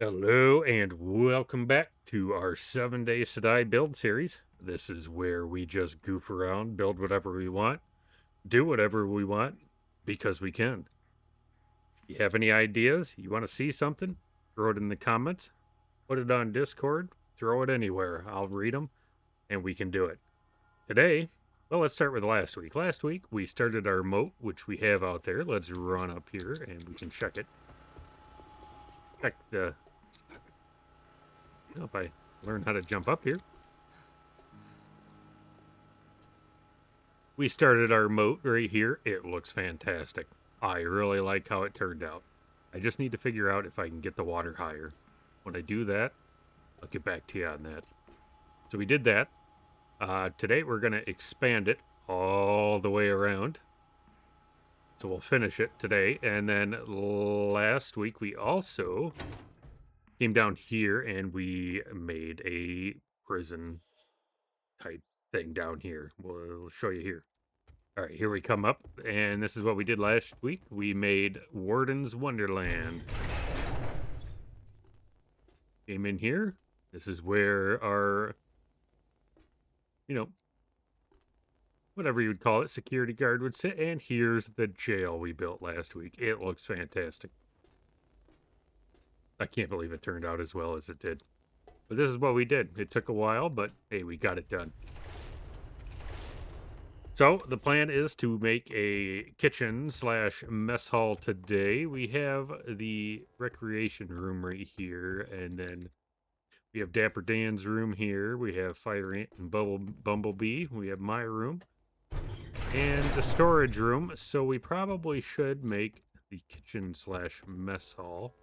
Hello and welcome back to our 7 Days to Die build series. This is where we just goof around, build whatever we want, do whatever we want, because we can. You have any ideas? You want to see something? Throw it in the comments, put it on Discord, throw it anywhere. I'll read them and we can do it. Today, well, let's start with last week. Last week, we started our moat, which we have out there. Let's run up here and we can check it. Check the... If I learn how to jump up here. We started our moat right here. It looks fantastic. I really like how it turned out. I just need to figure out if I can get the water higher. When I do that, I'll get back to you on that. So we did that. Today we're going to expand it all the way around. So we'll finish it today. And then last week we also came down here and we made a prison type thing down here. We'll show you here. All right, here we come up, and this is what we did last week. We made Warden's Wonderland. Came in here. This is where our, whatever you would call it, security guard would sit. And here's the jail we built last week. It looks fantastic. I can't believe it turned out as well as it did. But this is what we did. It took a while, but hey, we got it done. So the plan is to make a kitchen / mess hall today. We have the recreation room right here, and then we have Dapper Dan's room here. We have Fire Ant and Bumblebee. We have my room and the storage room. So we probably should make the kitchen / mess hall.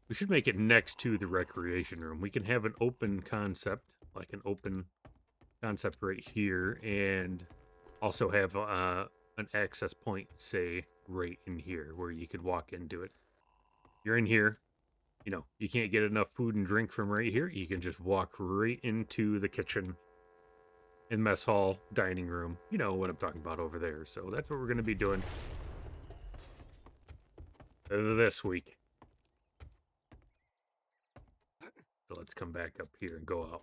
We should make it next to the recreation room. We can have an open concept, like an open concept right here, and also have an access point, say, right in here where you could walk into it. You're in here, you can't get enough food and drink from right here. You can just walk right into the kitchen and mess hall, dining room. You know what I'm talking about over there. So that's what we're going to be doing this week. So let's come back up here and go out.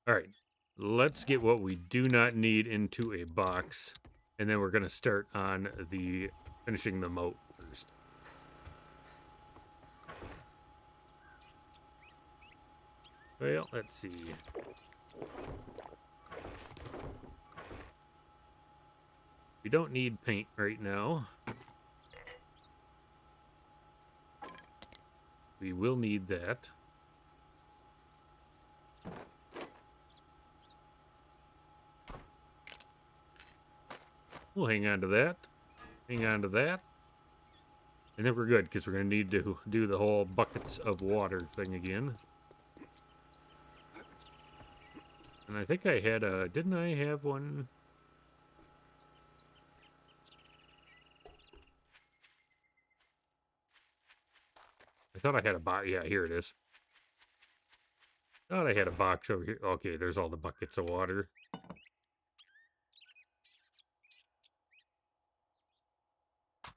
All right, let's get what we do not need into a box, and then we're going to start on the finishing the moat first. Well, let's see. We don't need paint right now. We will need that. We'll hang on to that. Hang on to that. And then we're good, because we're going to need to do the whole buckets of water thing again. And I think I had a... Didn't I have one? I thought I had a box. Yeah, here it is. Thought I had a box over here. Okay, there's all the buckets of water.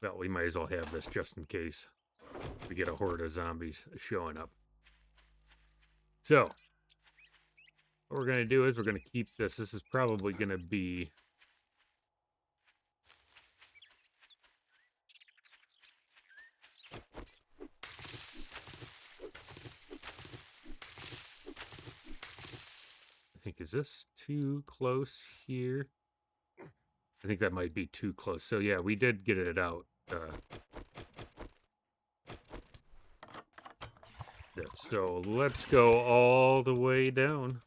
Well, we might as well have this just in case we get a horde of zombies showing up. So, what we're going to do is we're going to keep this. This is probably going to be... I think, is this too close here? I think that might be too close. So yeah, we did get it out. So let's go all the way down.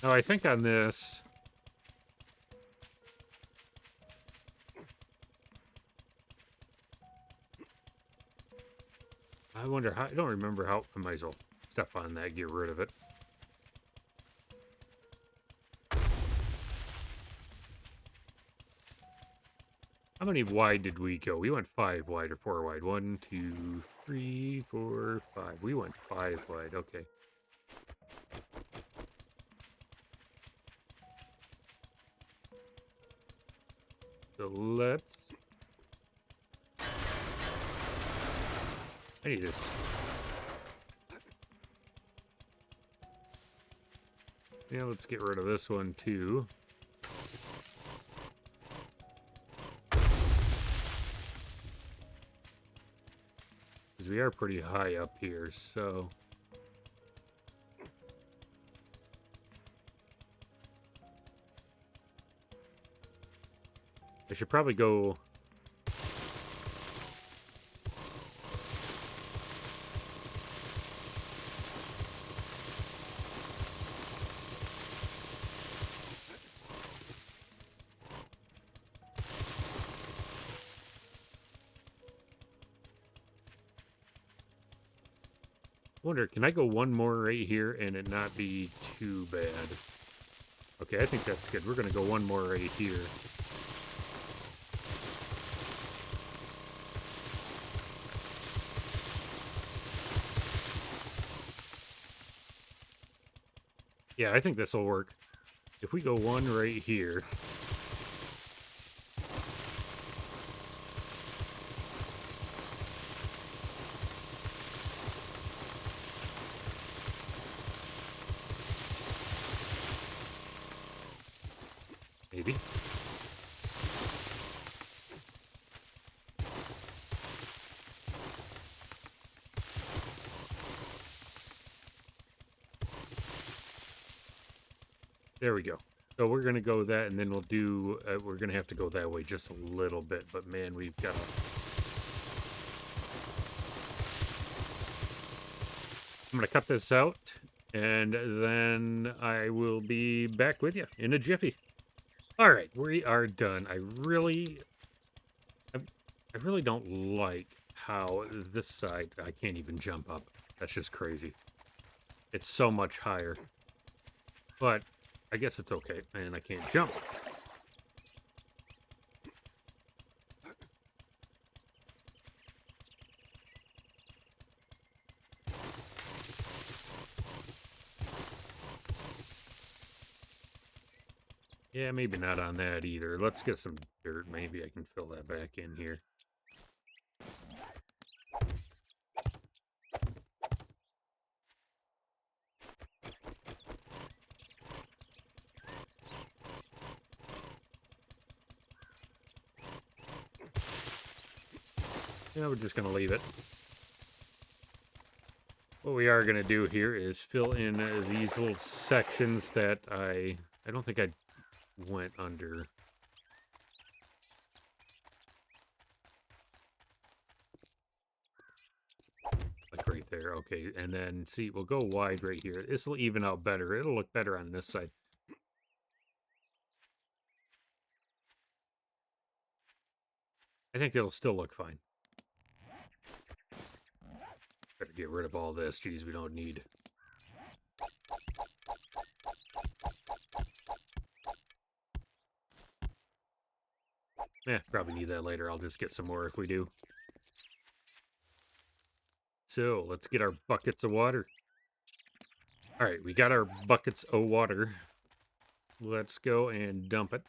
Now, I think on this... I wonder how... I don't remember how... I might as well step on that, get rid of it. How many wide did we go? We went 5 wide or 4 wide. 1, 2, 3, 4, 5. We went 5 wide. Okay. So let's... I need this. Yeah, let's get rid of this one too. Because we are pretty high up here, so... I should probably go... wonder, can I go one more right here and it not be too bad? Okay, I think that's good. We're going to go one more right here. Yeah, I think this will work. If we go one right here... Maybe. There we go. So we're going to go that, and then we'll do... we're going to have to go that way just a little bit, but man, we've got to... I'm going to cut this out, and then I will be back with you in a jiffy. All right, we are done. I really don't like how this side... I can't even jump up. That's just crazy. It's so much higher. But I guess it's okay. And I can't jump. Yeah, maybe not on that either. Let's get some dirt. Maybe I can fill that back in here. Yeah, we're just going to leave it. What we are going to do here is fill in these little sections that I don't think I went under. Like right there. Okay, and then see, we'll go wide right here. This will even out better. It'll look better on this side. I think it'll still look fine. Better get rid of all this. Geez, we don't need. Probably need that later. I'll just get some more if we do. So, let's get our buckets of water. Alright, we got our buckets of water. Let's go and dump it.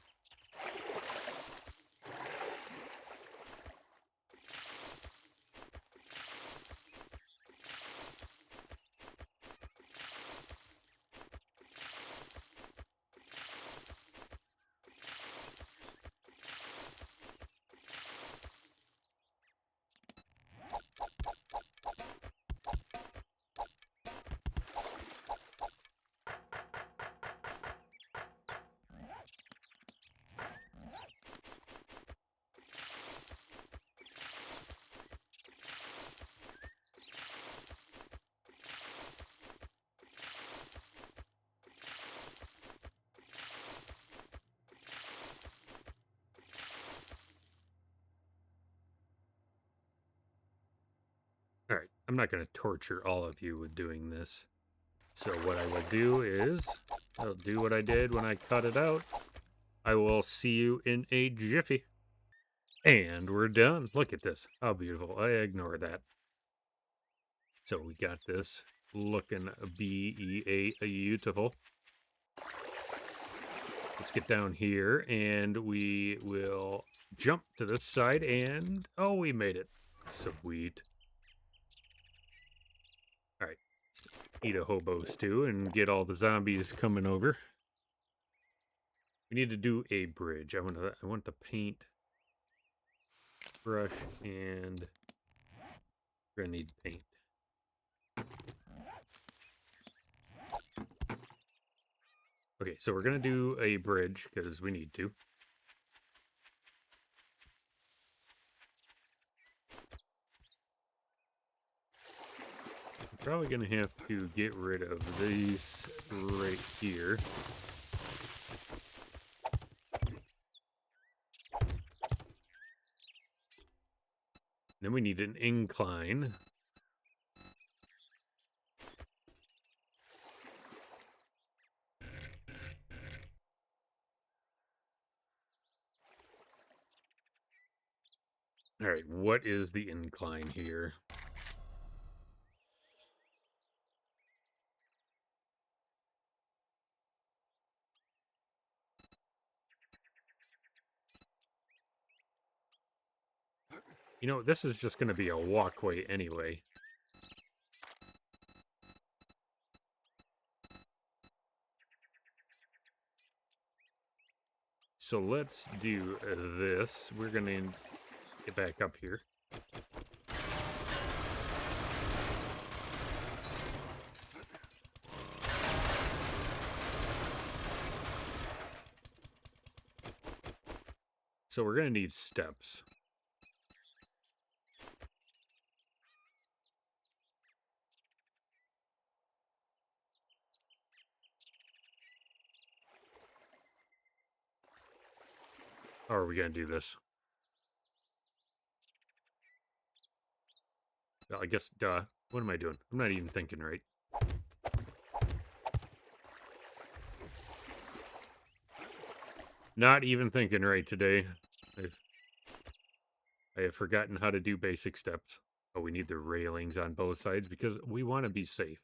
I'm not going to torture all of you with doing this. So what I will do is, I'll do what I did when I cut it out. I will see you in a jiffy. And we're done. Look at this. How beautiful. I ignore that. So we got this looking beautiful. Let's get down here and we will jump to this side and, oh, we made it. Sweet. All right, let's eat a hobo stew and get all the zombies coming over. We need to do a bridge. I want the paint brush, and we're gonna need paint. Okay, so we're gonna do a bridge because we need to. I'm probably gonna have to get rid of these right here. Then we need an incline. All right, what is the incline here? You know, this is just going to be a walkway anyway. So let's do this. We're going to get back up here. So we're going to need steps. How are we going to do this? Well, I guess, duh. What am I doing? I'm not even thinking right. Not even thinking right today. I have forgotten how to do basic steps. Oh, we need the railings on both sides because we want to be safe.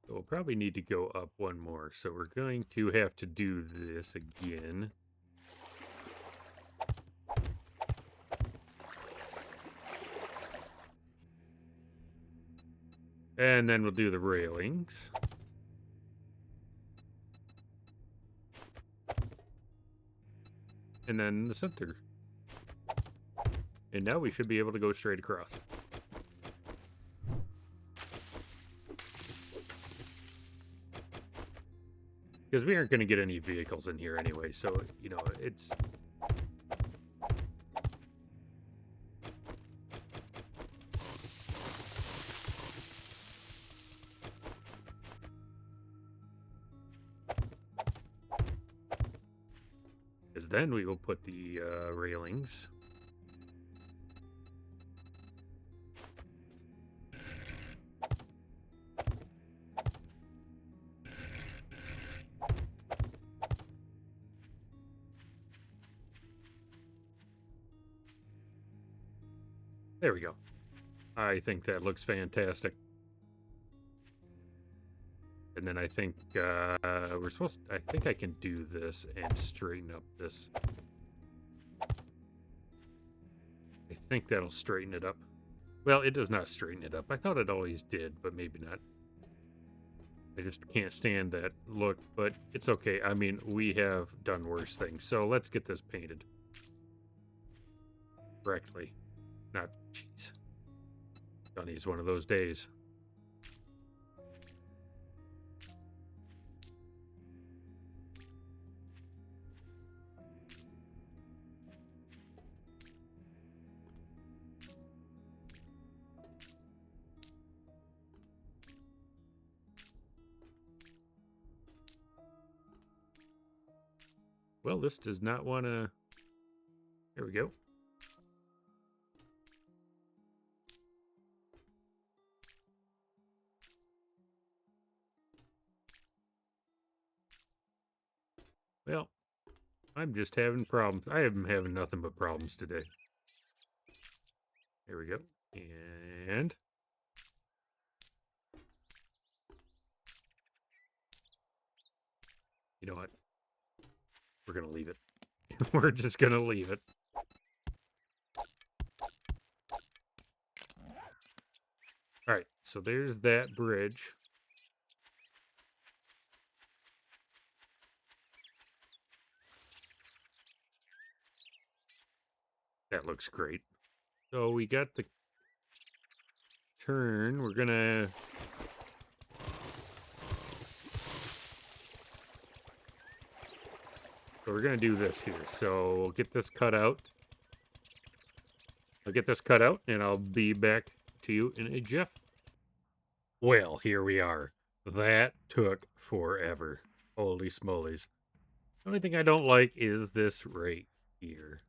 So we'll probably need to go up one more. So we're going to have to do this again. And then we'll do the railings. And then the center. And now we should be able to go straight across. Because we aren't going to get any vehicles in here anyway, so, you know, it's... Because then we will put the railings. There we go. I think that looks fantastic. And then I think we're supposed to, I think I can do this and straighten up this. I think that'll straighten it up. Well, it does not straighten it up. I thought it always did, but maybe not. I just can't stand that look, but it's okay. I mean, we have done worse things. So let's get this painted correctly. Not, jeez. Johnny's one of those days. Well, this does not want to... There we go. Well, I'm just having problems. I am having nothing but problems today. There we go. And... You know what? We're going to leave it. We're just going to leave it. Alright, so there's that bridge. That looks great. So we got the turn. We're gonna... So we're gonna do this here. So we'll get this cut out. I'll get this cut out, and I'll be back to you in a jiff. Well, here we are. That took forever. Holy smolies. The only thing I don't like is this right here.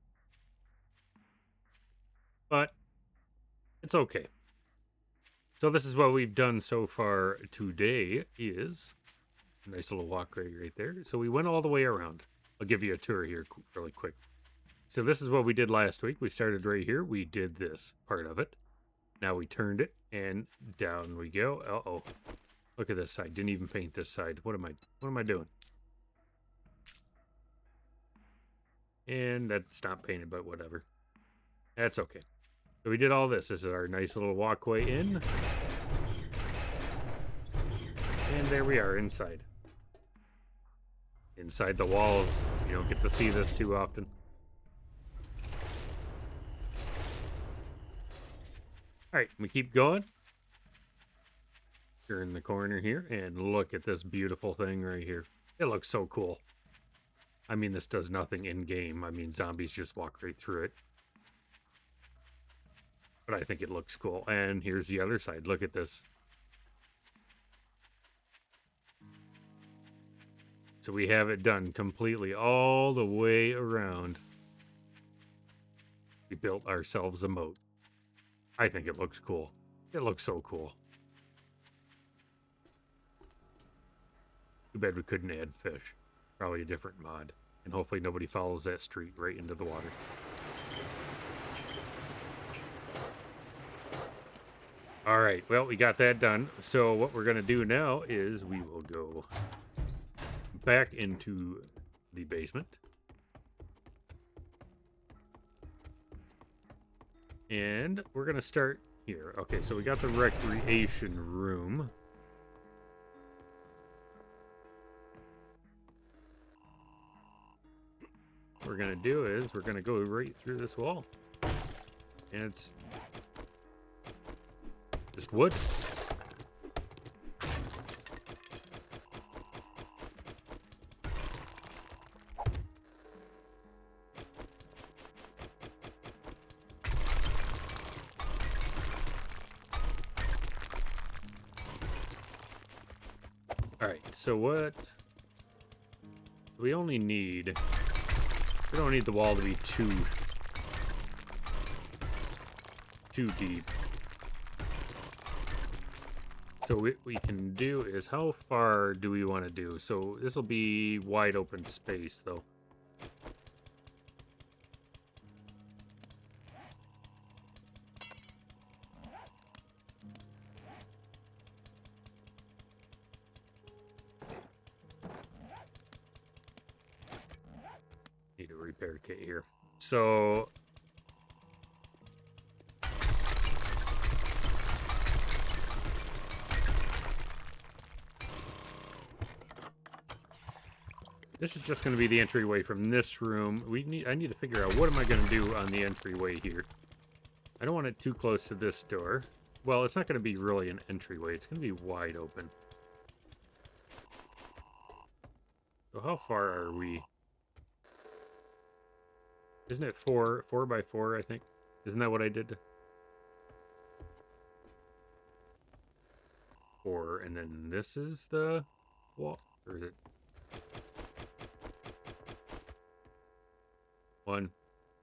But it's okay. So this is what we've done so far today is a nice little walkway right there. So we went all the way around. I'll give you a tour here really quick. So this is what we did last week. We started right here. We did this part of it. Now we turned it and down we go. Uh-oh. Look at this side. Didn't even paint this side. What am I doing? And that's not painted, but whatever. That's okay. So we did all this. This is our nice little walkway in. And there we are inside. Inside the walls. You don't get to see this too often. Alright, we keep going. Turn the corner here and look at this beautiful thing right here. It looks so cool. I mean, this does nothing in game. I mean, zombies just walk right through it. But I think it looks cool. And here's the other side. Look at this. So we have it done completely all the way around. We built ourselves a moat. I think it looks cool. It looks so cool. Too bad we couldn't add fish. Probably a different mod. And hopefully nobody follows that street right into the water. Alright, well, we got that done. So what we're going to do now is we will go back into the basement. And we're going to start here. Okay, so we got the recreation room. What we're going to do is we're going to go right through this wall. And it's just wood. Alright, so what we only need... We don't need the wall to be too deep. So what we can do is, how far do we want to do? So this will be wide open space, though. Need a repair kit here. So this is just going to be the entryway from this room. I need to figure out what am I going to do on the entryway here. I don't want it too close to this door. Well, it's not going to be really an entryway. It's going to be wide open. So how far are we? Isn't it 4 by 4, I think? Isn't that what I did? 4, and then this is the wall, or is it? 1,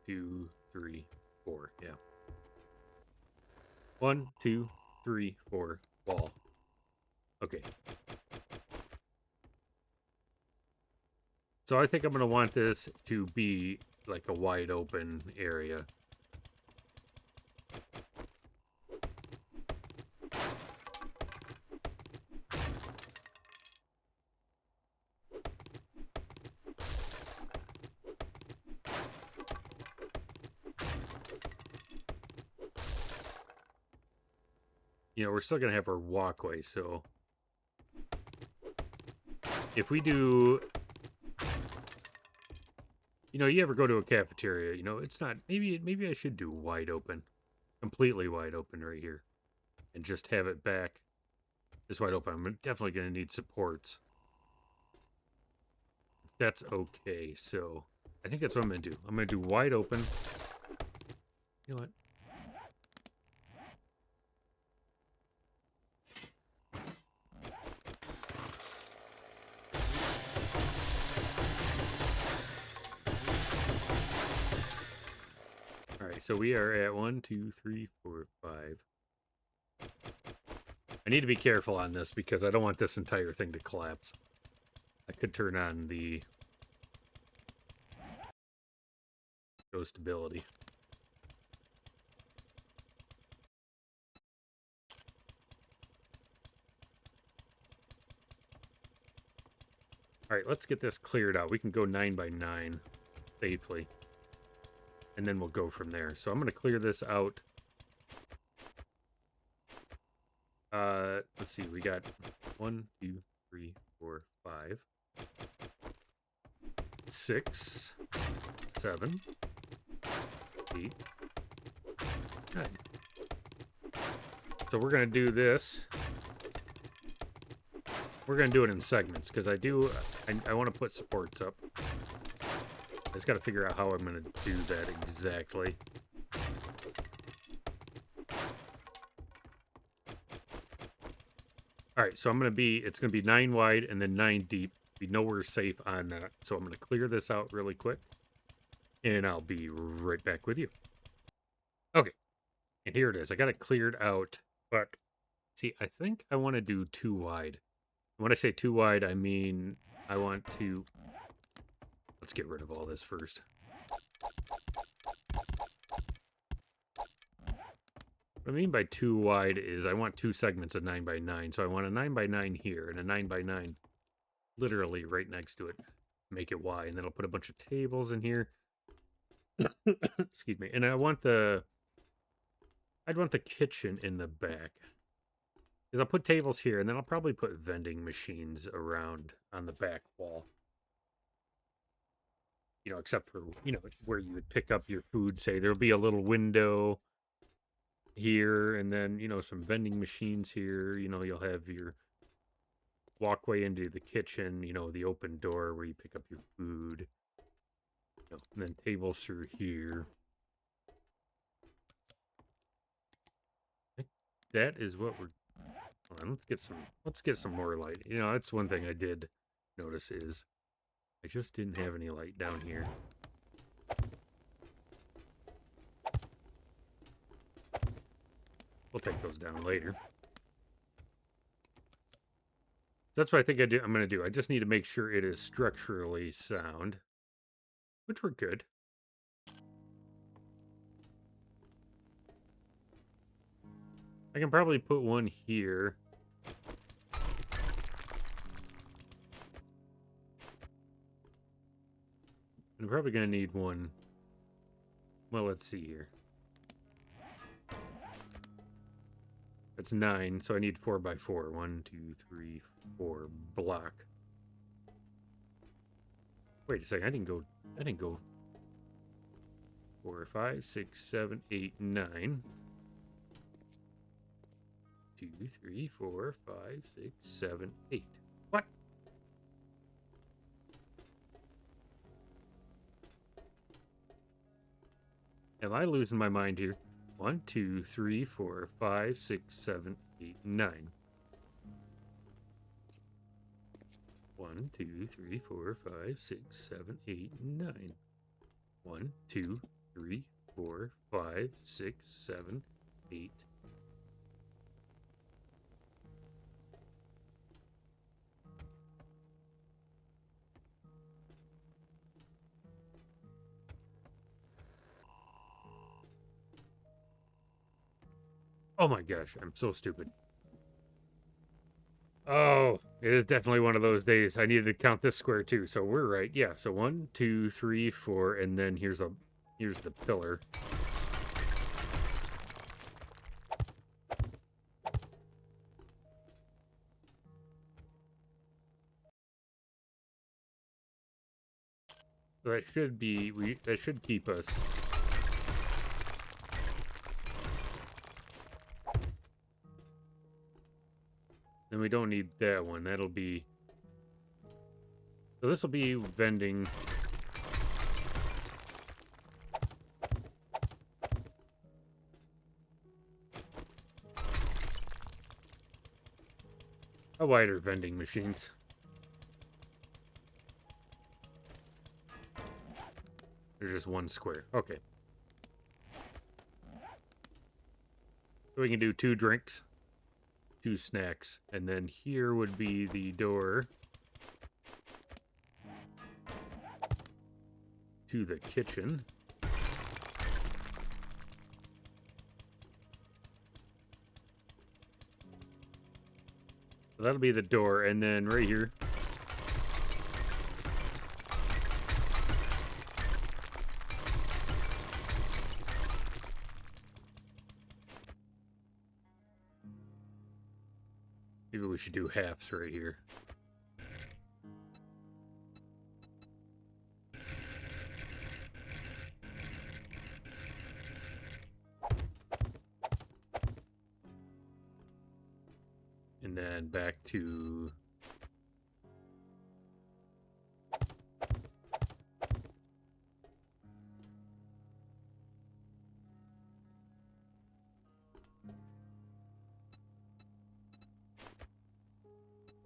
2, 3, 4. Yeah. 1, 2, 3, 4. Wall. Okay. So I think I'm going to want this to be like a wide open area. You know, we're still going to have our walkway, so if we do, you know, you ever go to a cafeteria, you know, it's not, maybe I should do wide open, completely wide open right here, and just have it back this wide open. I'm definitely going to need supports. That's okay, so I think that's what I'm going to do. I'm going to do wide open. You know what? All right, so we are at 1, 2, 3, 4, 5. I need to be careful on this because I don't want this entire thing to collapse. I could turn on the show stability. All right, let's get this cleared out. We can go 9 by 9 safely, and then we'll go from there. So I'm going to clear this out. Let's see. We got 1, 2, 3, 4, 5, 6, 7, 8, 9. So we're going to do this. We're going to do it in segments because I want to put supports up. I just got to figure out how I'm going to do that exactly. All right, so it's going to be 9 wide and then 9 deep. We know we're safe on that. So I'm going to clear this out really quick, and I'll be right back with you. Okay, and here it is. I got it cleared out, but see, I think I want to do 2 wide. When I say 2 wide, I mean I want to... Let's get rid of all this first. What I mean by 2 wide is I want 2 segments of 9 by 9. So I want a 9 by 9 here and a 9 by 9 literally right next to it. Make it wide, and then I'll put a bunch of tables in here. Excuse me. And I'd want the kitchen in the back. Because I'll put tables here, and then I'll probably put vending machines around on the back wall. You know, except for, you know, where you would pick up your food, say. There'll be a little window here, and then, you know, some vending machines here. You know, you'll have your walkway into the kitchen, you know, the open door where you pick up your food. You know, and then tables through here. That is what we're... Hold on, let's get some more light. You know, that's one thing I did notice is I just didn't have any light down here. We'll take those down later. That's what I think I'm going to do. I just need to make sure it is structurally sound, which we're good. I can probably put one here. I'm probably going to need one. Well, let's see here. That's 9, so I need 4 by 4. 1, 2, 3, 4 block. Wait a second, I didn't go 4, 5, 6, 7, 8, 9. 2, 3, 4, 5, 6, 7, 8. What? Am I losing my mind here? 1, 2, 3, 4, 5, 6, 7, 8, 9. 1, 2, 3, 4, 5, 6, 7, 8, 9. 1, 2, 3, 4, 5, 6, 7, 8. Oh my gosh, I'm so stupid. Oh, it is definitely one of those days. I needed to count this square too, so we're right. Yeah, so 1, 2, 3, 4, and then here's the pillar. So that should be that should keep us. Then we don't need that one. That'll be. So this will be vending. A wider vending machines. There's just one square. Okay. So we can do 2 drinks, 2 snacks, and then here would be the door to the kitchen. So that'll be the door, and then right here. Maybe we should do halves right here. And then back to...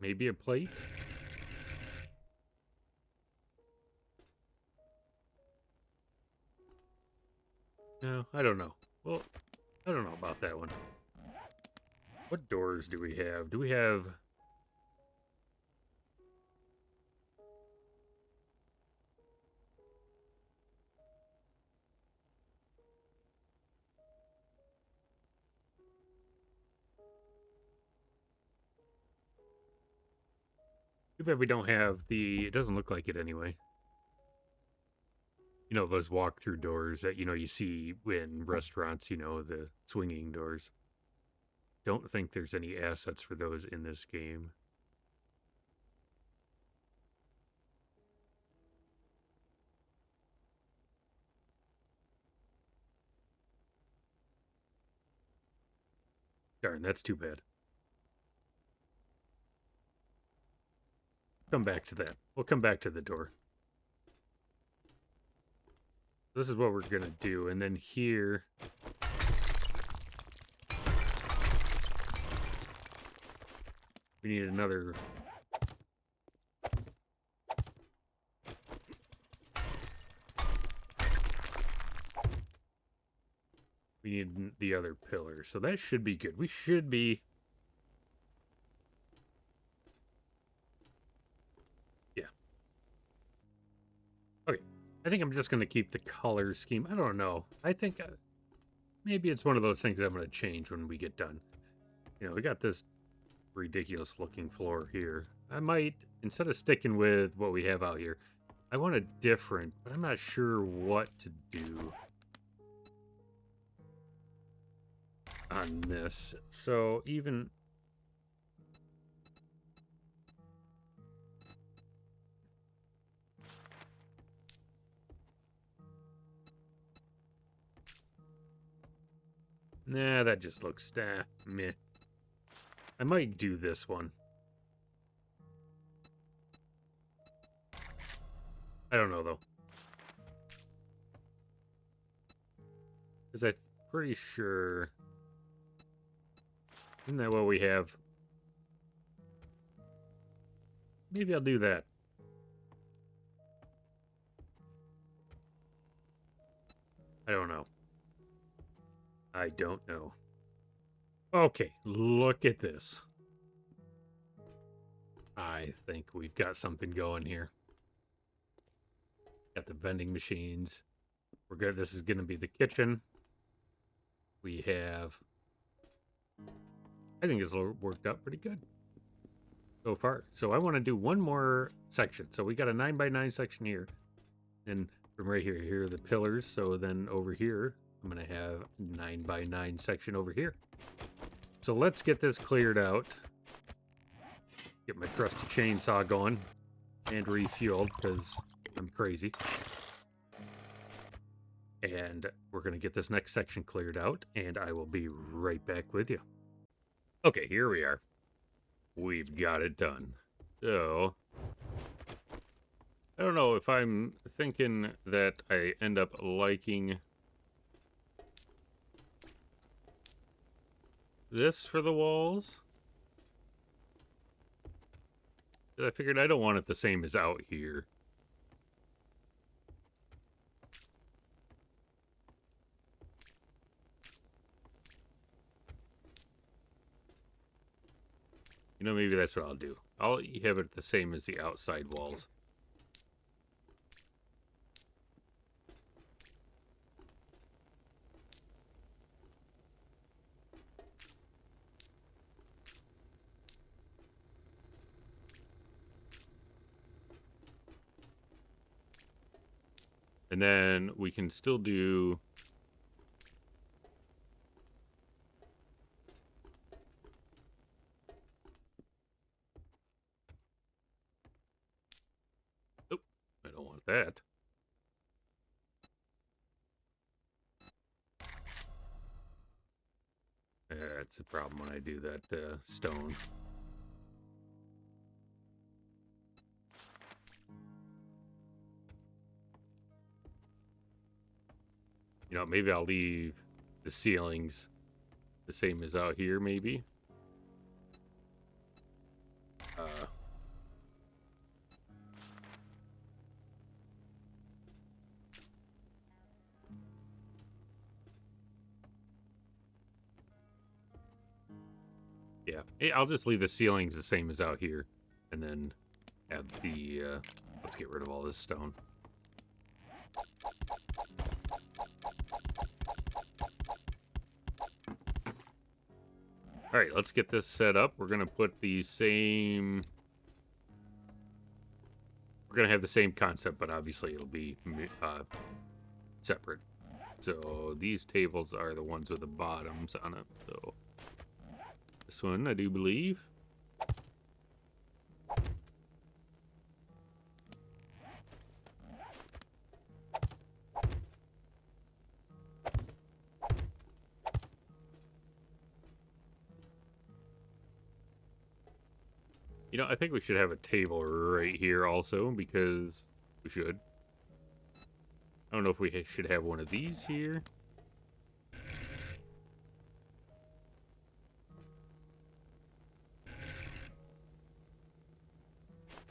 maybe a plate? No, I don't know. Well, I don't know about that one. What doors do we have? Do we have... Too bad we don't have the... It doesn't look like it anyway. You know, those walk-through doors that, you see in restaurants, the swinging doors. Don't think there's any assets for those in this game. Darn, that's too bad. Come back to that. We'll come back to the door. This is what we're going to do. And then here... we need another... we need the other pillar. So that should be good. We should be... yeah. Okay. I think I'm just going to keep the color scheme. I don't know. I think maybe it's one of those things I'm going to change when we get done. We got this ridiculous looking floor here. I might, instead of sticking with what we have out here, I want a different, but I'm not sure what to do on this. So even... nah, that just looks meh. I might do this one. I don't know, though. Because I'm pretty sure... isn't that what we have? Maybe I'll do that. I don't know. I don't know. Okay, look at this. I think we've got something going here. Got the vending machines. We're good. This is going to be the kitchen. We have... I think it's worked out pretty good so far. So I want to do one more section. So we got a 9x9 section here. And from right here are the pillars. So then over here, I'm going to have 9x9 section over here. So let's get this cleared out. Get my trusty chainsaw going and refueled because I'm crazy. And we're going to get this next section cleared out, and I will be right back with you. Okay, here we are. We've got it done. So, I don't know if I'm thinking that I end up liking this for the walls. I figured I don't want it the same as out here. You know, maybe that's what I'll do. I'll have it the same as the outside walls. And then we can still do... Oh, I don't want that. That's the problem when I do that stone. You know, maybe I'll leave the ceilings the same as out here, maybe. Yeah, hey, I'll just leave the ceilings the same as out here. And then add the, let's get rid of all this stone. All right, let's get this set up. We're going to put the same... We're going to have the same concept, but obviously it'll be separate. So these tables are the ones with the bottoms on it. So this one, I do believe. You know, I think we should have a table right here also, because we should. I don't know if we should have one of these here.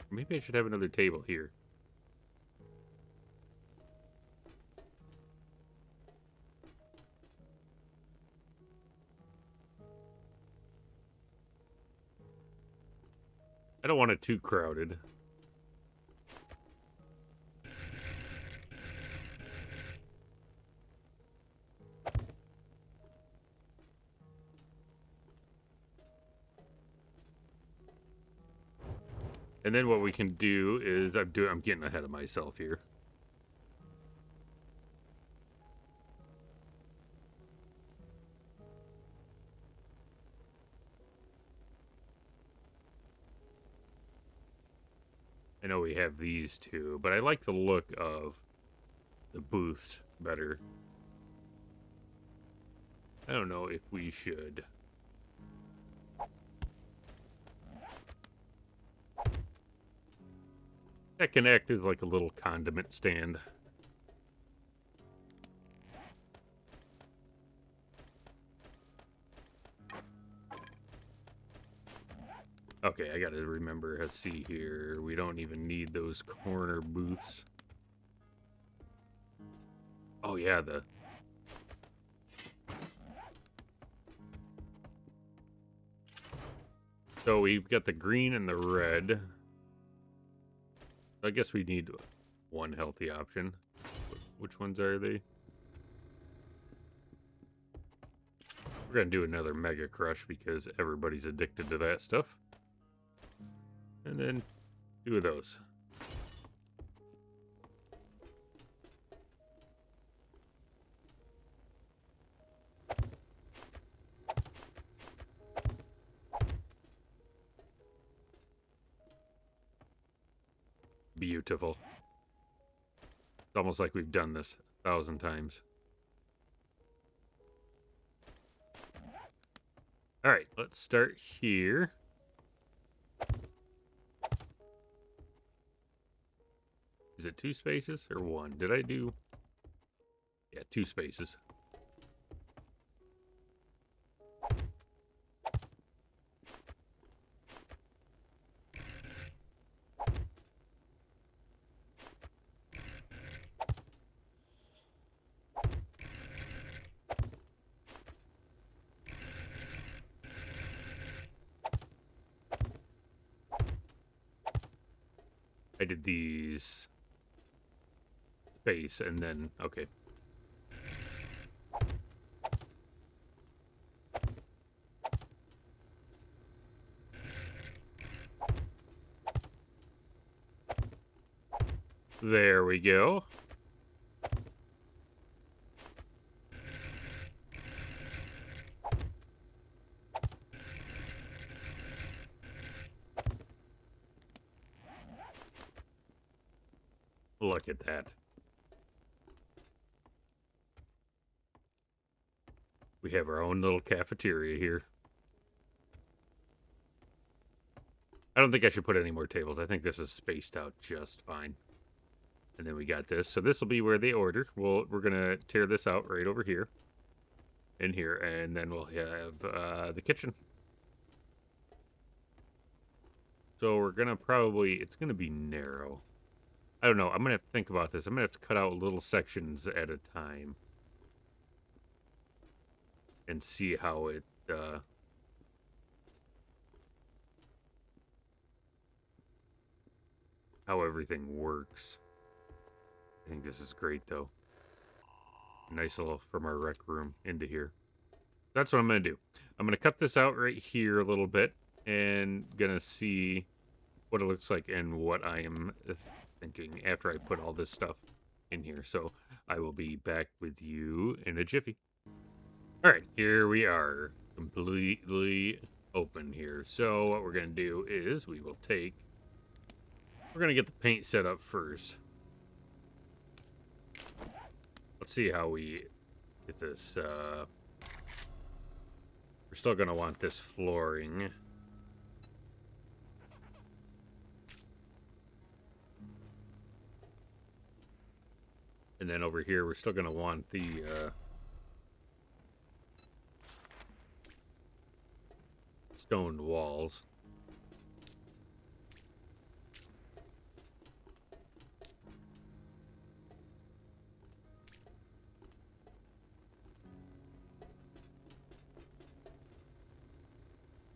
Maybe I should have another table here. I don't want it too crowded. And then what we can do is I'm getting ahead of myself here. I know we have these two, but I like the look of the booths better. I don't know if we should. That can act as like a little condiment stand. Okay, I gotta remember to see here. We don't even need those corner booths. Oh yeah, the So we've got the green and the red. I guess we need one healthy option. Which ones are they? We're going to do another Mega Crush because everybody's addicted to that stuff. And then 2 of those. Beautiful. It's almost like we've done this 1,000 times. Alright, let's start here. Is it 2 spaces or 1? Did I do... Yeah, 2 spaces. I did these space and then, okay. There we go. Look at that. We have our own little cafeteria here. I don't think I should put any more tables. I think this is spaced out just fine. And then we got this. So this will be where they order. We're going to tear this out right over here. In here. And then we'll have the kitchen. So we're going to probably... It's going to be narrow. I don't know. I'm going to have to think about this. I'm going to have to cut out little sections at a time. And see how it... how everything works. I think this is great, though. Nice little from our rec room into here. That's what I'm going to do. I'm going to cut this out right here a little bit and going to see what it looks like and what I am thinking after I put all this stuff in here. So I will be back with you in a jiffy. All right, here we are, completely open here. So what we're going to do is we will take... We're going to get the paint set up first. Let's see how we get this. We're still going to want this flooring. And then over here, we're still going to want the... stone walls.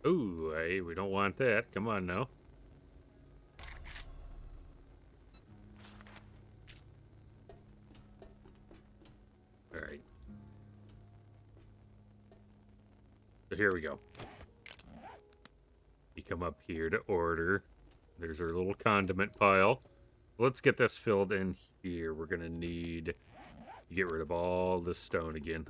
Ooh, hey, we don't want that. Come on now. All right. So here we go. You come up here to order. There's our little condiment pile. Let's get this filled in here. We're going to need to get rid of all this stone again.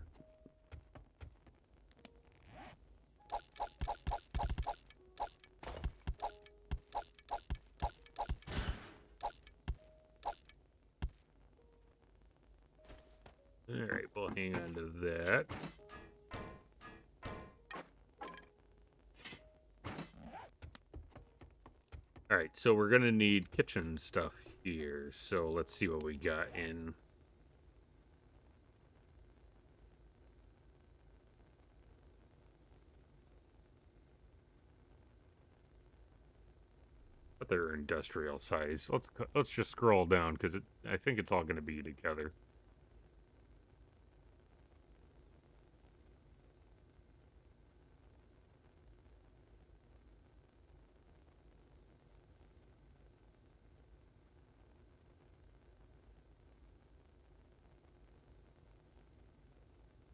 Alright, we'll hang on to that. Alright, so we're going to need kitchen stuff here. So let's see what we got in. But they're industrial size. Let's just scroll down because I think it's all going to be together.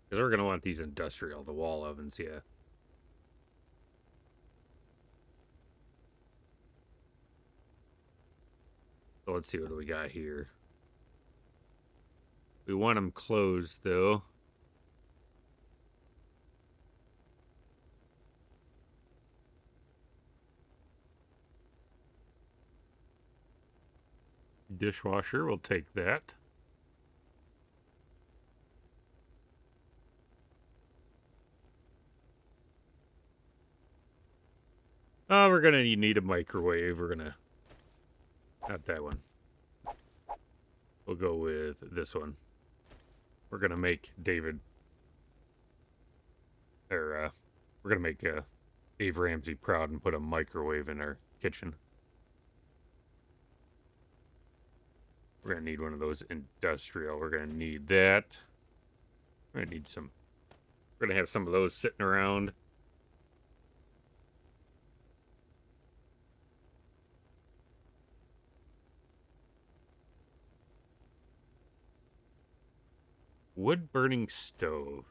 Because we're going to want these industrial, the wall ovens, yeah. So let's see what we got here. We want them closed, though. Dishwasher, we'll take that. Oh, we're gonna need a microwave. We're gonna... Not that one. We'll go with this one. We're gonna make David... Or, we're gonna make Dave Ramsey proud and put a microwave in our kitchen. We're gonna need one of those industrial. We're gonna need that. We're gonna need some... We're gonna have some of those sitting around. Wood burning stove.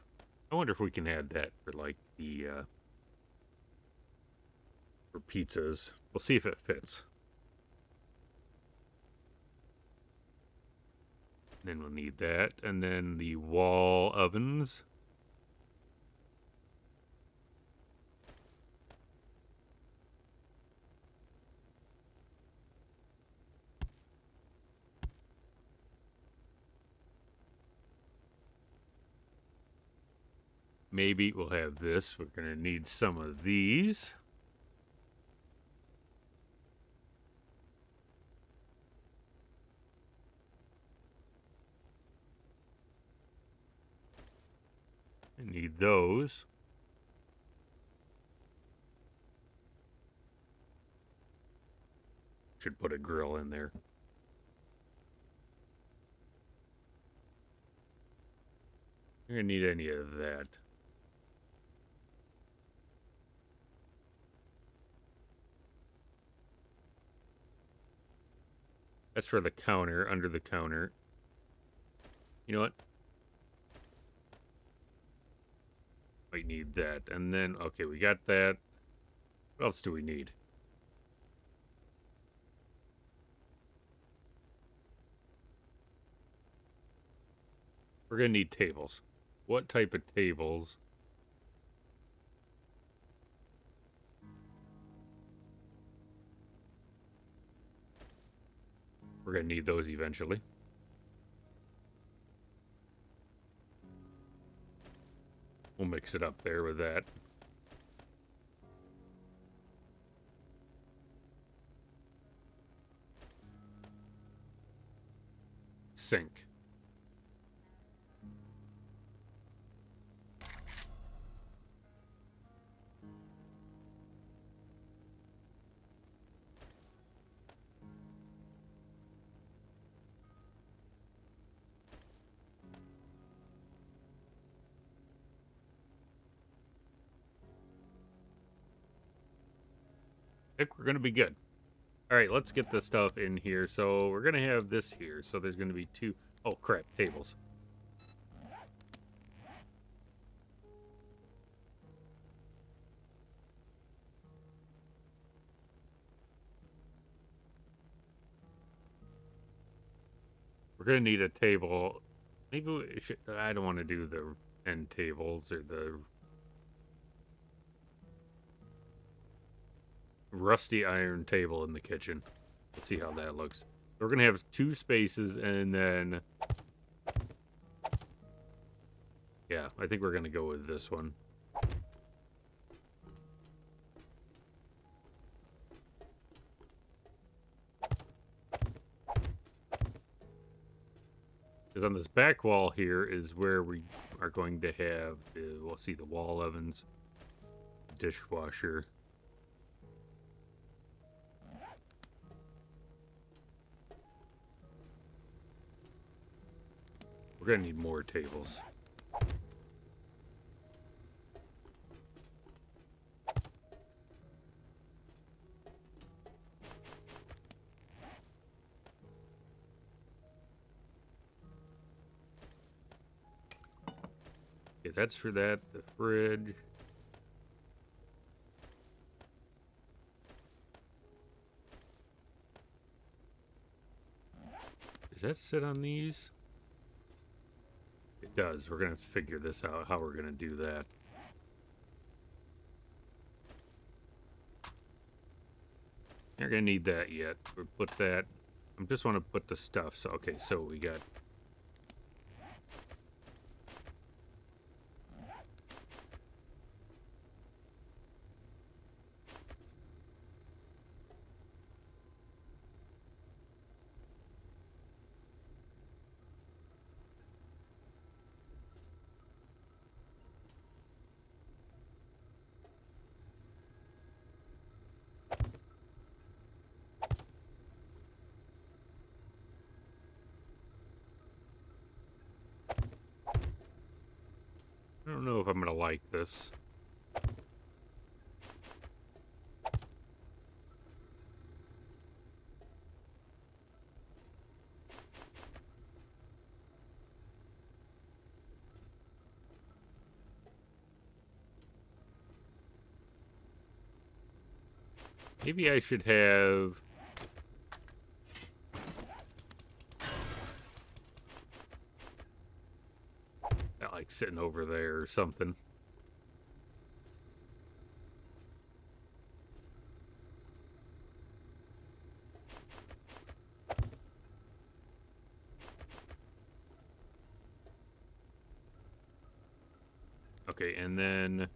I wonder if we can add that for like the for pizzas. We'll see if it fits. Then we'll need that, and then the wall ovens. Maybe we'll have this. We're going to need some of these. I need those. Should put a grill in there. You're going to need any of that. That's for the counter, under the counter. You know what? We need that. And then, okay, we got that. What else do we need? We're going to need tables. What type of tables? We're going to need those eventually. We'll mix it up there with that. Sink. I think we're going to be good. All right, let's get the stuff in here. So we're going to have this here. So there's going to be two... Oh, crap. Tables. We're going to need a table. Maybe we should... I don't want to do the end tables or the... rusty iron table in the kitchen. Let's see how that looks. We're going to have two spaces and then... Yeah, I think we're going to go with this one. Because on this back wall here is where we are going to have, we'll see the wall ovens, dishwasher. We're going to need more tables. Okay, that's for that. The fridge. Does that sit on these? It does. We're going to figure this out, how we're going to do that. Not going to need that yet. We'll put that... I just want to put the stuff. So, okay, so we got... I don't know if I'm going to like this. Maybe I should have... that, like, sitting over there or something. Okay, and then...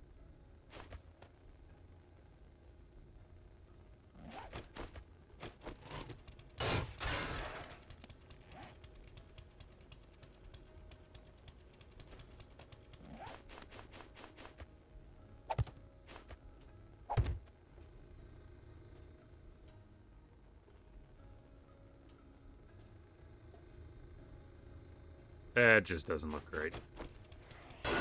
that just doesn't look right. And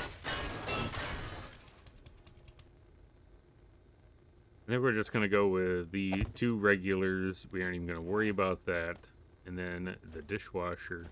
then we're just going to go with the 2 regulars. We aren't even going to worry about that. And then the dishwasher.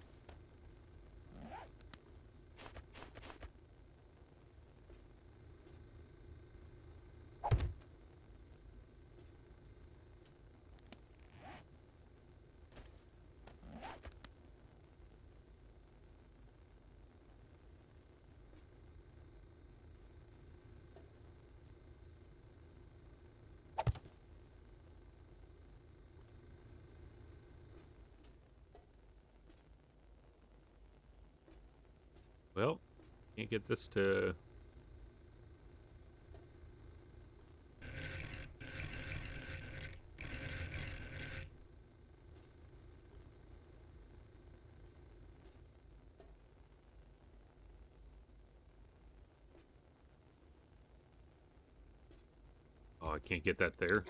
Well, can't get this to... oh, I can't get that there.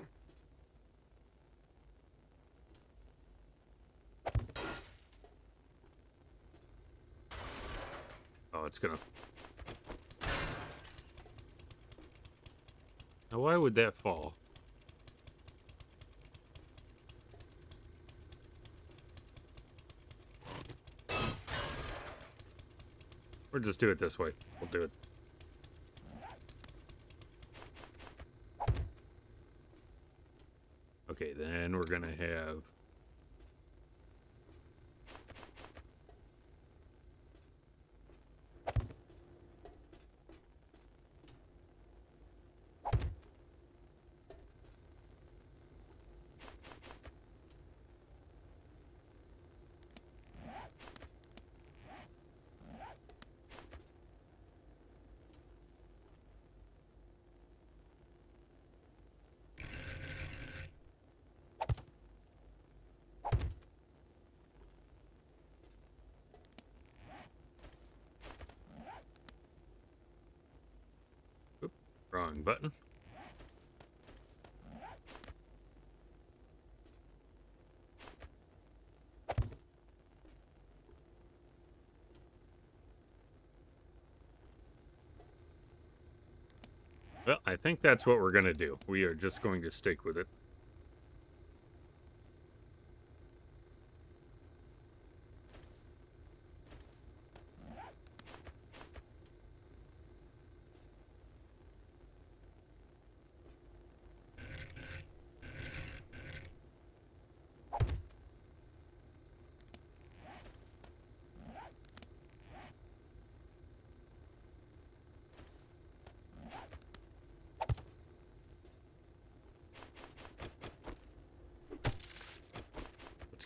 Oh, it's gonna... now, why would that fall? Or just do it this way. We'll do it. Okay, then we're gonna have... oop, wrong button. Well, I think that's what we're gonna do. We are just going to stick with it.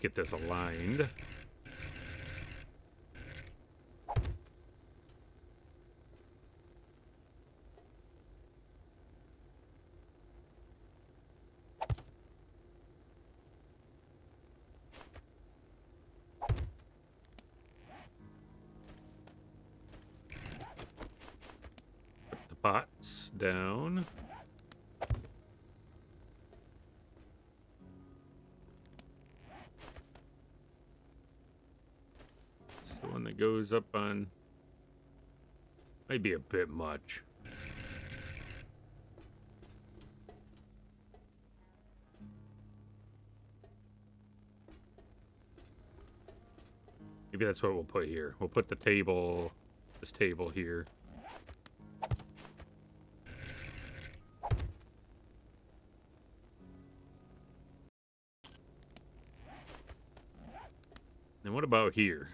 get this aligned. Put the pots down. It's the one that goes up on... Might be a bit much. Maybe that's what we'll put here. We'll put the table, this table here. And what about here?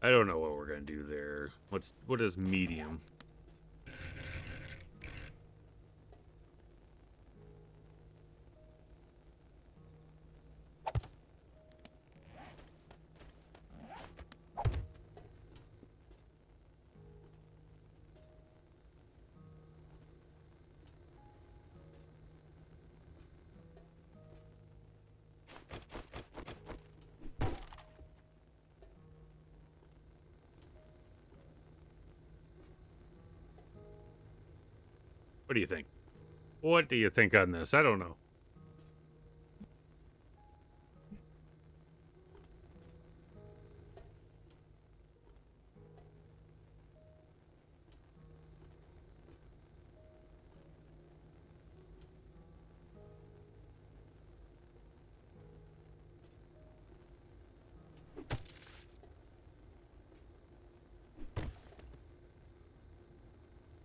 I don't know what we're gonna do there. What is medium? What do you think? What do you think on this? I don't know.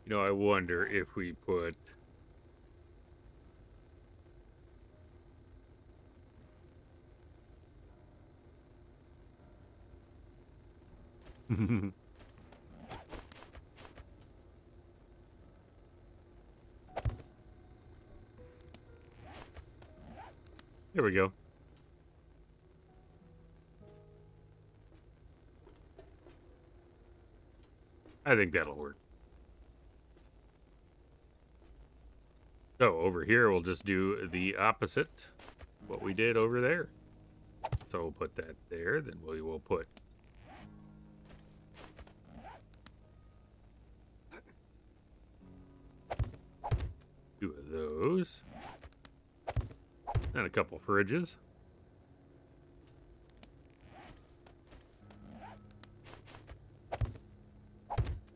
You know, I wonder if we put... Here we go. I think that'll work. So over here, we'll just do the opposite, what we did over there. So we'll put that there, then we will put two of those. And a couple fridges.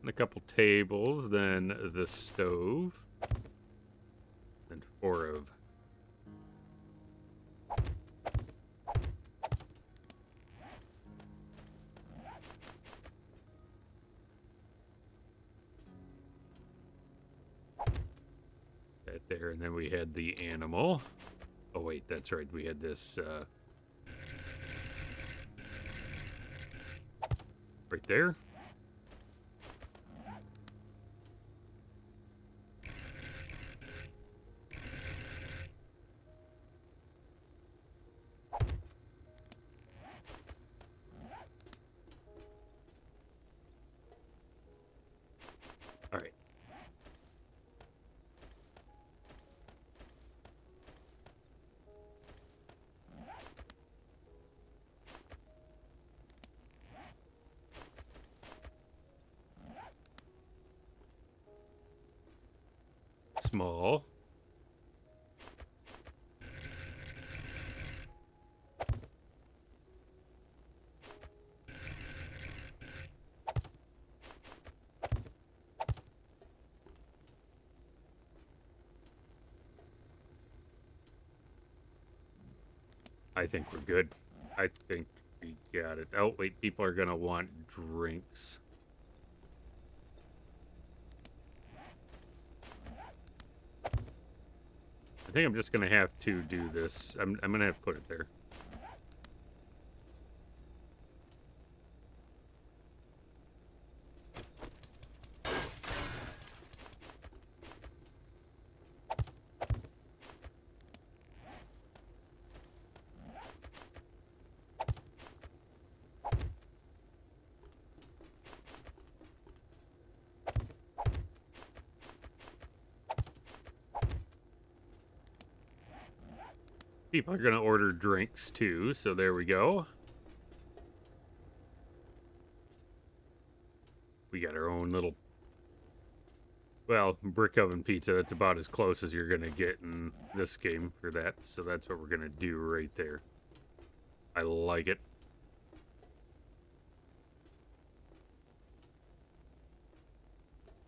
And a couple tables, then the stove. And 4 of that there, and then we had the animal. Oh wait, that's right, we had this right there. All right. Small. I think we're good. I think we got it. Oh, wait, people are going to want drinks. think I'm just going to have to do this. I'm going to have to put it there. People are going to order drinks too, so there we go. We got our own little, well, brick oven pizza. That's about as close as you're going to get in this game for that. So that's what we're going to do right there. I like it.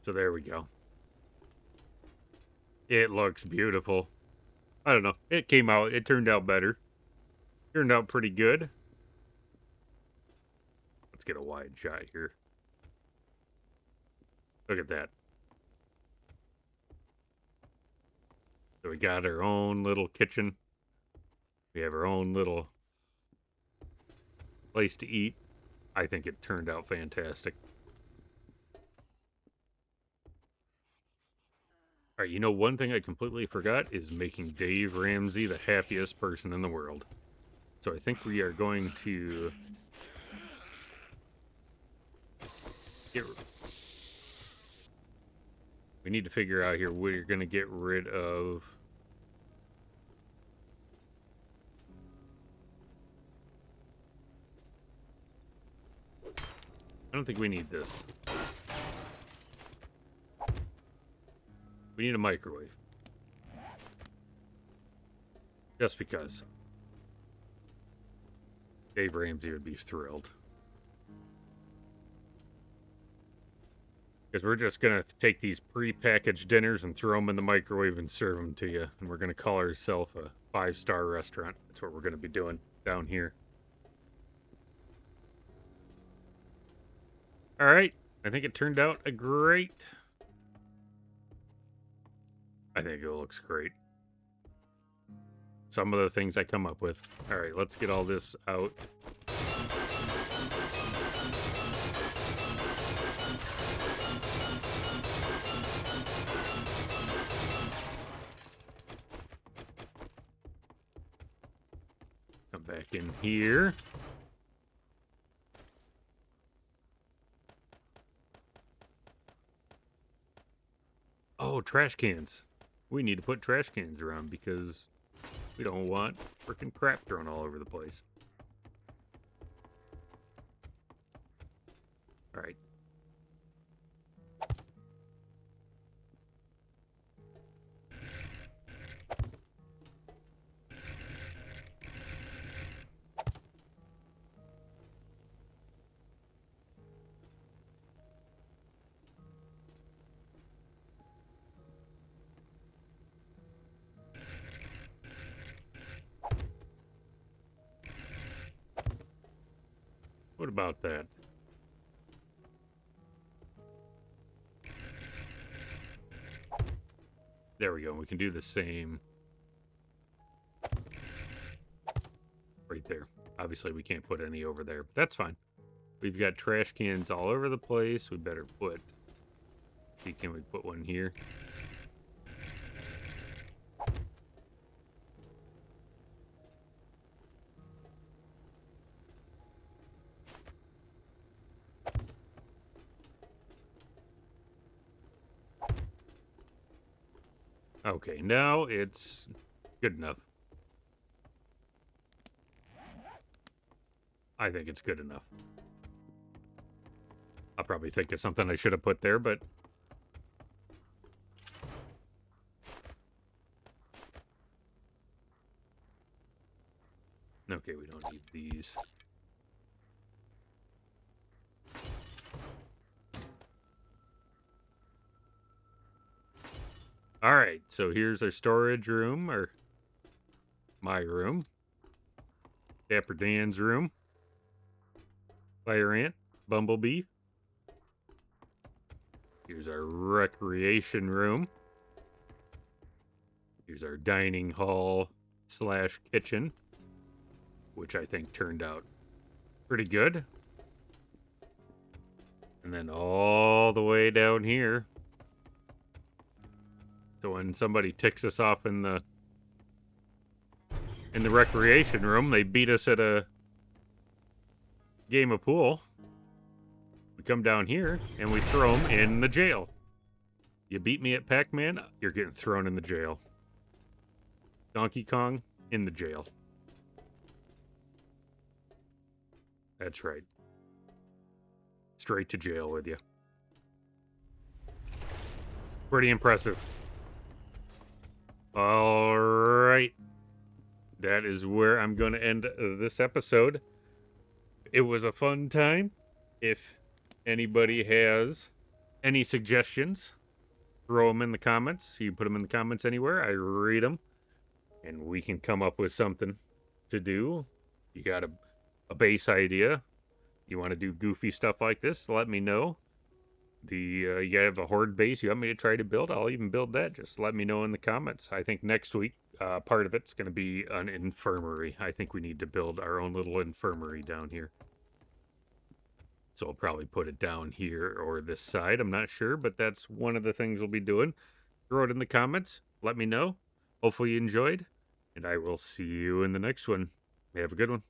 So there we go. It looks beautiful. I don't know. It turned out better. Turned out pretty good. Let's get a wide shot here. Look at that. So we got our own little kitchen. We have our own little place to eat. I think it turned out fantastic. All right, you know, one thing I completely forgot is making Dave Ramsey the happiest person in the world. So I think we are going to we need to figure out here what you're going to get rid of. I don't think we need this. We need a microwave. Just because. Dave Ramsey would be thrilled. Because we're just going to take these pre-packaged dinners and throw them in the microwave and serve them to you. And we're going to call ourselves a 5-star restaurant. That's what we're going to be doing down here. All right. I think it turned out great. I think it looks great. Some of the things I come up with. All right, let's get all this out. Come back in here. Oh, trash cans. We need to put trash cans around because we don't want freaking crap thrown all over the place. All right. What about that? There we go. We can do the same right there. Obviously, we can't put any over there, but that's fine. We've got trash cans all over the place. We better put... See, can we put one here? Okay, now it's good enough. I think it's good enough. I'll probably think of something I should have put there, but... Okay, we don't need these. Alright, so here's our storage room, or my room. Dapper Dan's room. Fire Ant, Bumblebee. Here's our recreation room. Here's our dining hall slash kitchen, which I think turned out pretty good. And then all the way down here. So when somebody ticks us off in the recreation room, they beat us at a game of pool. We come down here and we throw them in the jail. You beat me at Pac-Man, you're getting thrown in the jail. Donkey Kong, in the jail. That's right. Straight to jail with you. Pretty impressive. All right. That is where I'm going to end this episode. It was a fun time. If anybody has any suggestions, throw them in the comments. You put them in the comments anywhere. I read them. And we can come up with something to do. You got a base idea. You want to do goofy stuff like this, let me know. You have a horde base you want me to try to build, I'll even build that. Just let me know in the comments. I think next week, part of it's going to be an infirmary. I think we need to build our own little infirmary down here. So I'll probably put it down here or this side. I'm not sure, but that's one of the things we'll be doing. Throw it in the comments. Let me know. Hopefully you enjoyed. And I will see you in the next one. Have a good one.